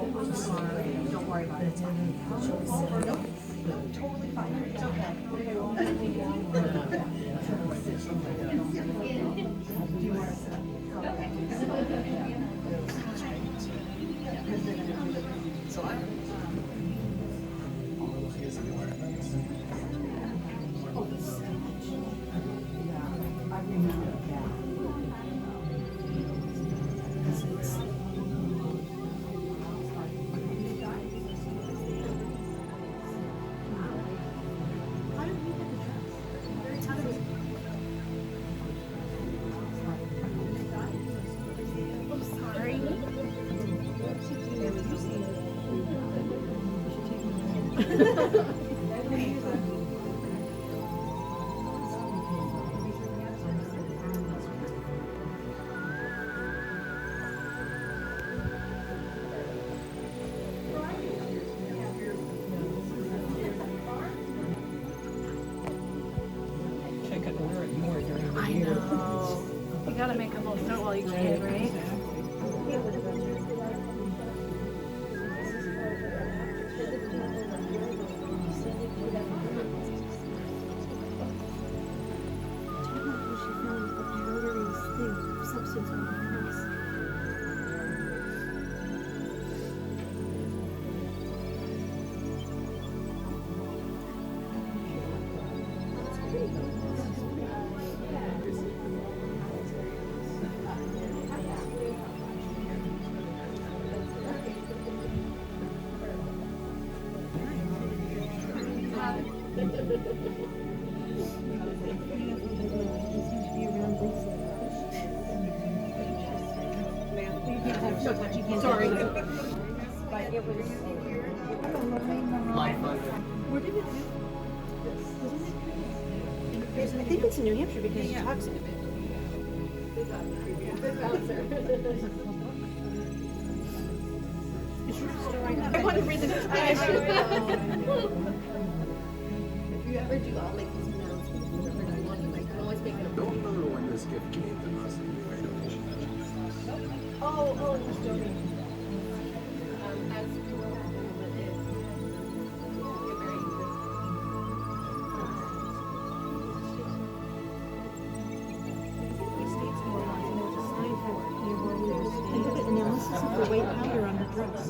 I'm sorry. Don't worry about it. Nope. Totally fine. It's okay. Do you want to So I remember that. I know. You gotta make a little note while you can, right? Sorry. Where did it I think it's in New Hampshire because it talks in it. I want to read the description. If you ever do, I'll make these announcements whenever you want. I can always make it. Don't remember when this gift came to us. Oh, it was joking. As Analysis of the white powder on her dress.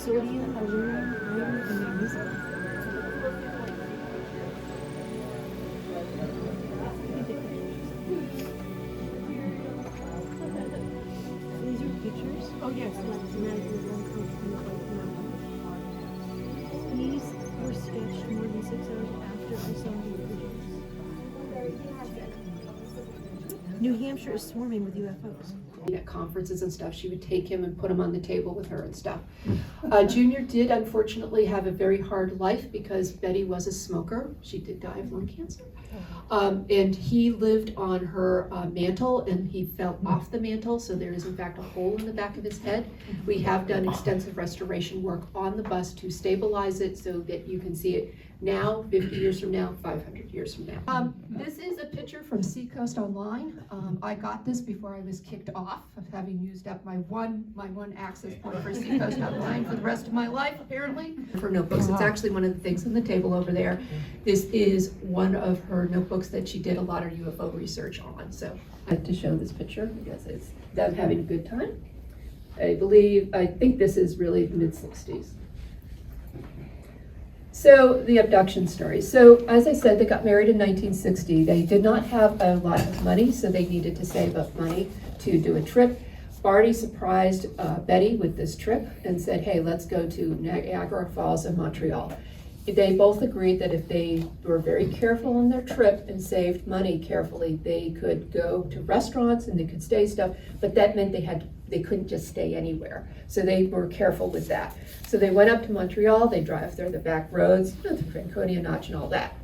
Sodium, aluminum, iron, and magnesium. These are pictures. Oh, yes. These were sketched more than 6 hours after I saw the images. New Hampshire is swarming with UFOs. at conferences and stuff, she would take him and put him on the table with her and stuff. Junior did unfortunately have a very hard life because Betty was a smoker. She did die of lung cancer. And he lived on her mantle, and he fell off the mantle, so there is in fact a hole in the back of his head. We have done extensive restoration work on the bust to stabilize it so that you can see it now, 50 years from now, 500 years from now. This is a picture from Seacoast Online. I got this before I was kicked off of having used up my one access point for Seacoast Online for the rest of my life, apparently. For notebooks, it's actually one of the things on the table over there. This is one of her notebooks that she did a lot of UFO research on. So I have to show this picture because it's them having a good time. I think this is really the mid-60s. So the abduction story. So as I said, they got married in 1960. They did not have a lot of money, so they needed to save up money to do a trip. Barney surprised Betty with this trip and said, hey, let's go to Niagara Falls and Montreal. They both agreed that if they were very careful on their trip and saved money carefully, they could go to restaurants and they could stay stuff, but that meant they couldn't just stay anywhere. So they were careful with that. So they went up to Montreal, they drive through the back roads, the Franconia Notch and all that.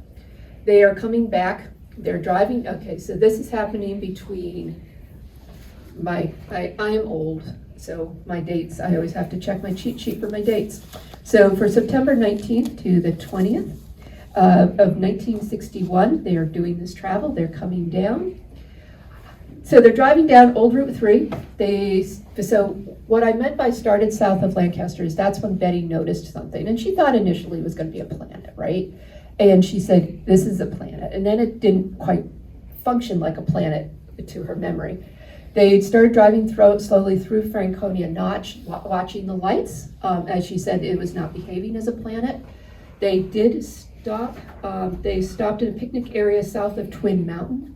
They are coming back, they're driving, okay, so this is happening between I am old, so my dates, I always have to check my cheat sheet for my dates. So for September 19th to the 20th of 1961, they are doing this travel, they're coming down. So they're driving down Old Route 3. So what I meant by started south of Lancaster is that's when Betty noticed something. And she thought initially it was going to be a planet, right? And she said, this is a planet. And then it didn't quite function like a planet to her memory. They started driving slowly through Franconia Notch, watching the lights. As she said, it was not behaving as a planet. They did stop. They stopped in a picnic area south of Twin Mountain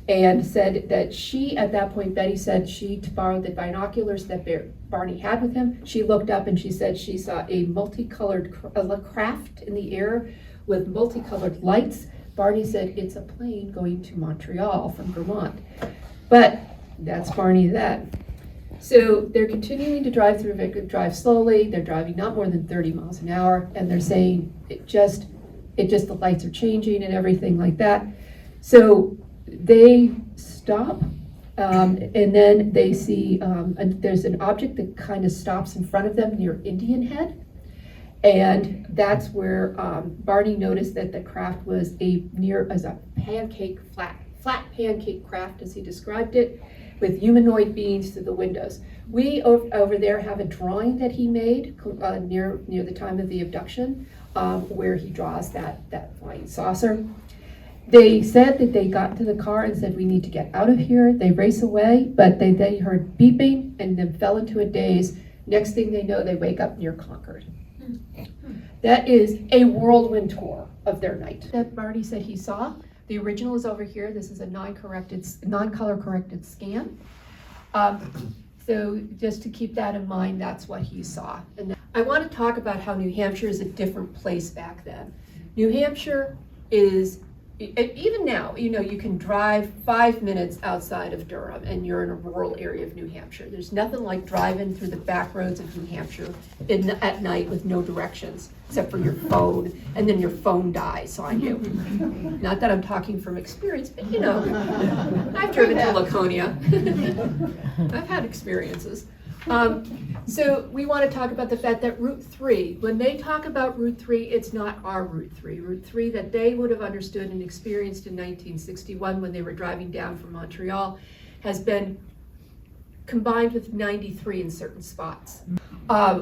and said that she, at that point, Betty said she borrowed the binoculars that Barney had with him. She looked up and she said she saw a multicolored craft in the air with multicolored lights. Barney said it's a plane going to Montreal from Vermont. But that's Barney then. So they're continuing to drive drive slowly. They're driving not more than 30 miles an hour, and they're saying the lights are changing and everything like that. So they stop, and then they see there's an object that kind of stops in front of them near Indian Head, and that's where Barney noticed that the craft was a pancake flat pancake craft, as he described it, with humanoid beings through the windows. We over there have a drawing that he made near the time of the abduction, where he draws that flying saucer. They said that they got into the car and said, we need to get out of here. They race away, but they heard beeping and then fell into a daze. Next thing they know, they wake up near Concord. That is a whirlwind tour of their night that Barney said he saw. The original is over here. This is a non-color corrected scan. So just to keep that in mind, that's what he saw. And then I want to talk about how New Hampshire is a different place back then. New Hampshire is, even now, you can drive 5 minutes outside of Durham and you're in a rural area of New Hampshire. There's nothing like driving through the back roads of New Hampshire at night with no directions, except for your phone, and then your phone dies on you. Not that I'm talking from experience, but I've driven to Laconia. I've had experiences. So we want to talk about the fact that Route 3, when they talk about Route 3, it's not our Route 3. Route 3 that they would have understood and experienced in 1961 when they were driving down from Montreal has been combined with 93 in certain spots.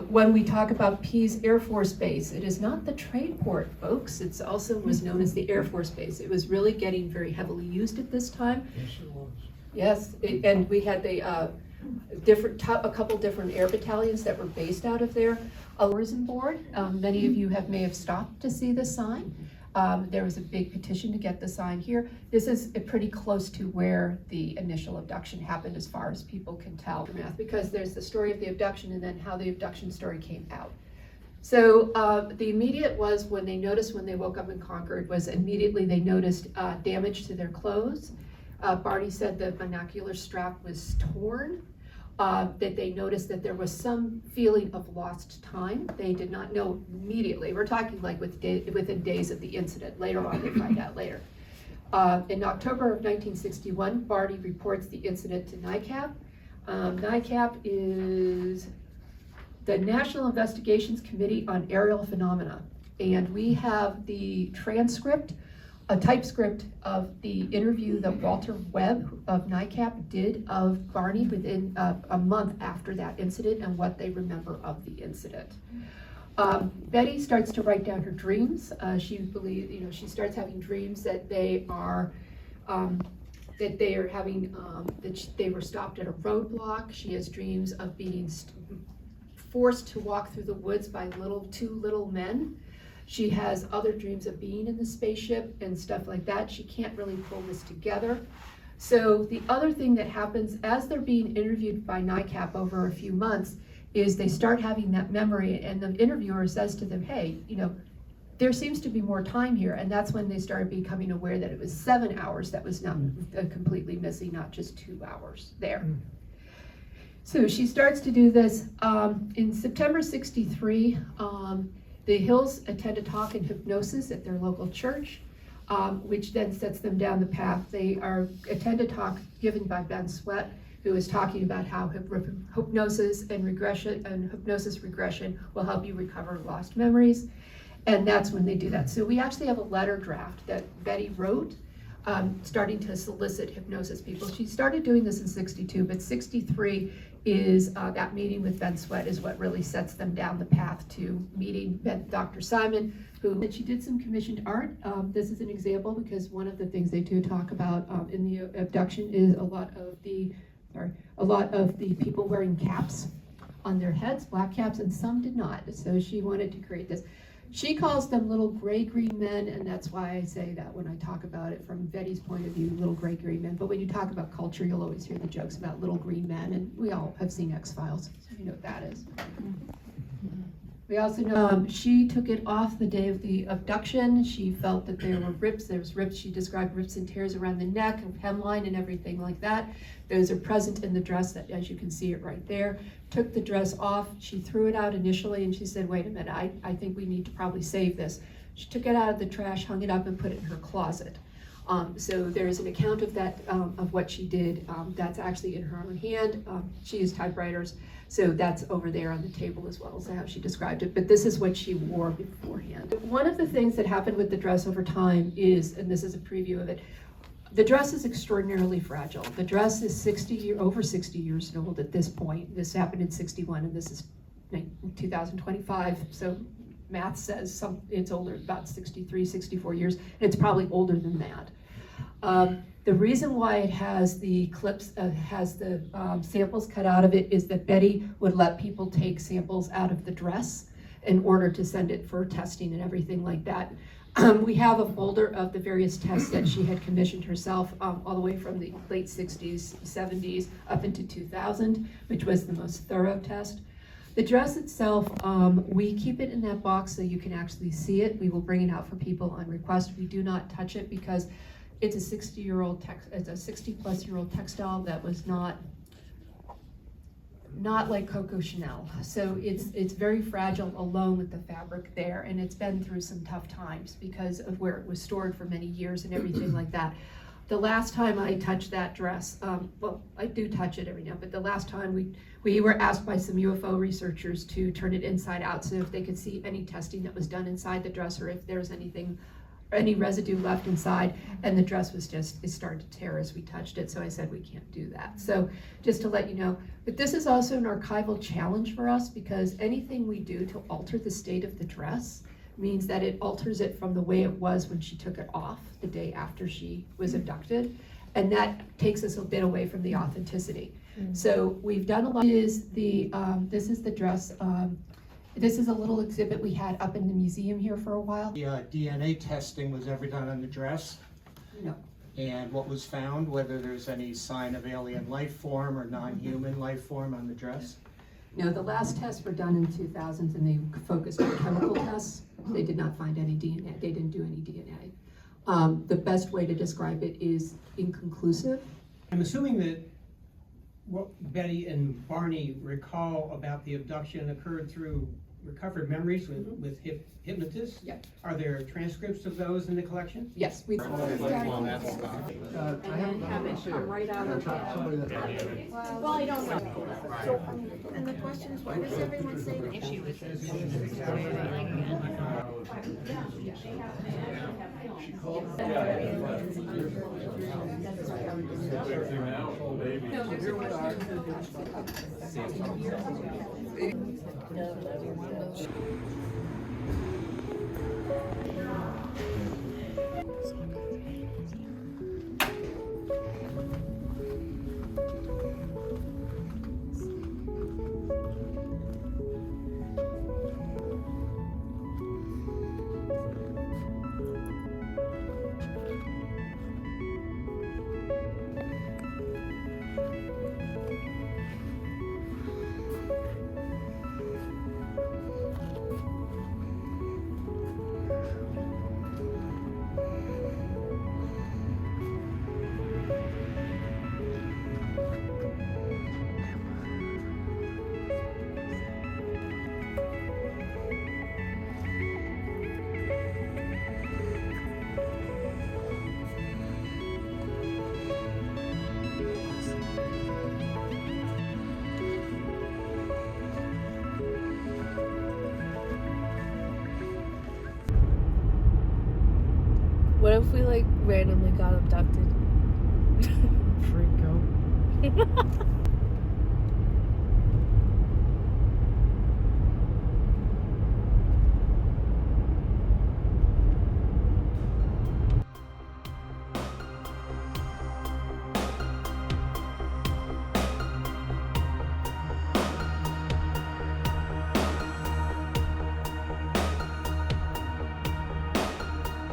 When we talk about Pease Air Force Base, it is not the trade port, folks. It also was known as the Air Force Base. It was really getting very heavily used at this time. Yes, it was. Yes, and we had a couple different air battalions that were based out of there. A tourism board. Many of you may have stopped to see the sign. There was a big petition to get the sign here. This is pretty close to where the initial abduction happened, as far as people can tell, because there's the story of the abduction and then how the abduction story came out. So the immediate was when they woke up in Concord, was immediately they noticed damage to their clothes. Barney said the binocular strap was torn, that they noticed that there was some feeling of lost time. They did not know immediately. We're talking like within days of the incident. Later on, they find out later. In October of 1961, Barney reports the incident to NICAP. NICAP is the National Investigations Committee on Aerial Phenomena. And we have the transcript, a typescript of the interview that Walter Webb of NICAP did of Barney within a month after that incident and what they remember of the incident. Betty starts to write down her dreams. She believes, she starts having dreams that they are having, that they were stopped at a roadblock. She has dreams of being forced to walk through the woods by two little men. She has other dreams of being in the spaceship and stuff like that. She can't really pull this together. So the other thing that happens as they're being interviewed by NICAP over a few months is they start having that memory, and the interviewer says to them, hey, there seems to be more time here. And that's when they started becoming aware that it was 7 hours that was not completely missing, not just 2 hours there. So she starts to do this. In September 63, the Hills attend a talk in hypnosis at their local church, which then sets them down the path. They attend a talk given by Ben Sweat, who is talking about how hypnosis and hypnosis regression will help you recover lost memories. And that's when they do that. So we actually have a letter draft that Betty wrote starting to solicit hypnosis people. She started doing this in 62, but 63 is that meeting with Ben Sweat is what really sets them down the path to meeting Dr. Simon, who she did some commissioned art. This is an example because one of the things they do talk about in the abduction is a lot of the people wearing caps on their heads, black caps, and some did not. So she wanted to create this. She calls them little gray-green men, and that's why I say that when I talk about it from Betty's point of view, little gray-green men. But when you talk about culture, you'll always hear the jokes about little green men, and we all have seen X-Files, so you know what that is. We also know she took it off the day of the abduction. She felt that there were rips. There was rips. She described rips and tears around the neck and hemline and everything like that. Those are present in the dress, that, as you can see it right there. Took the dress off. She threw it out initially, and she said, wait a minute, I think we need to probably save this. She took it out of the trash, hung it up, and put it in her closet. So there is an account of that, of what she did. That's actually in her own hand. She used typewriters. So that's over there on the table as well as how she described it. But this is what she wore beforehand. One of the things that happened with the dress over time is, and this is a preview of it, the dress is extraordinarily fragile. The dress is over 60 years old at this point. This happened in 61 and this is 2025. So math says it's older, about 63, 64 years. And it's probably older than that. The reason why it has the clips, has the samples cut out of it is that Betty would let people take samples out of the dress in order to send it for testing and everything like that. We have a folder of the various tests that she had commissioned herself all the way from the late 60s, 70s up into 2000, which was the most thorough test. The dress itself, we keep it in that box so you can actually see it. We will bring it out for people on request. We do not touch it because it's a 60-plus-year-old textile that was not like Coco Chanel. So it's very fragile alone with the fabric there, and it's been through some tough times because of where it was stored for many years and everything like that. The last time I touched that dress, well, I do touch it every now, but the last time we were asked by some UFO researchers to turn it inside out so if they could see any testing that was done inside the dress or if there's any residue left inside, and the dress was it started to tear as we touched it, so I said we can't do that. So just to let you know, but this is also an archival challenge for us because anything we do to alter the state of the dress means that it alters it from the way it was when she took it off the day after she was abducted, and that takes us a bit away from the authenticity. So we've done a lot. This is the dress. This is a little exhibit we had up in the museum here for a while. The DNA testing was ever done on the dress? No. And what was found, whether there's any sign of alien life form or non-human life form on the dress? No, the last tests were done in 2000 and they focused on chemical tests. They did not find any DNA. They didn't do any DNA. The best way to describe it is inconclusive. I'm assuming that what Betty and Barney recall about the abduction occurred through recovered memories with hypnotists? Yeah. Are there transcripts of those in the collection? Yes, we And then have it come right out of Well, I don't know. So, and the question is, why does everyone say that she was? What if we like randomly got abducted? Freak out.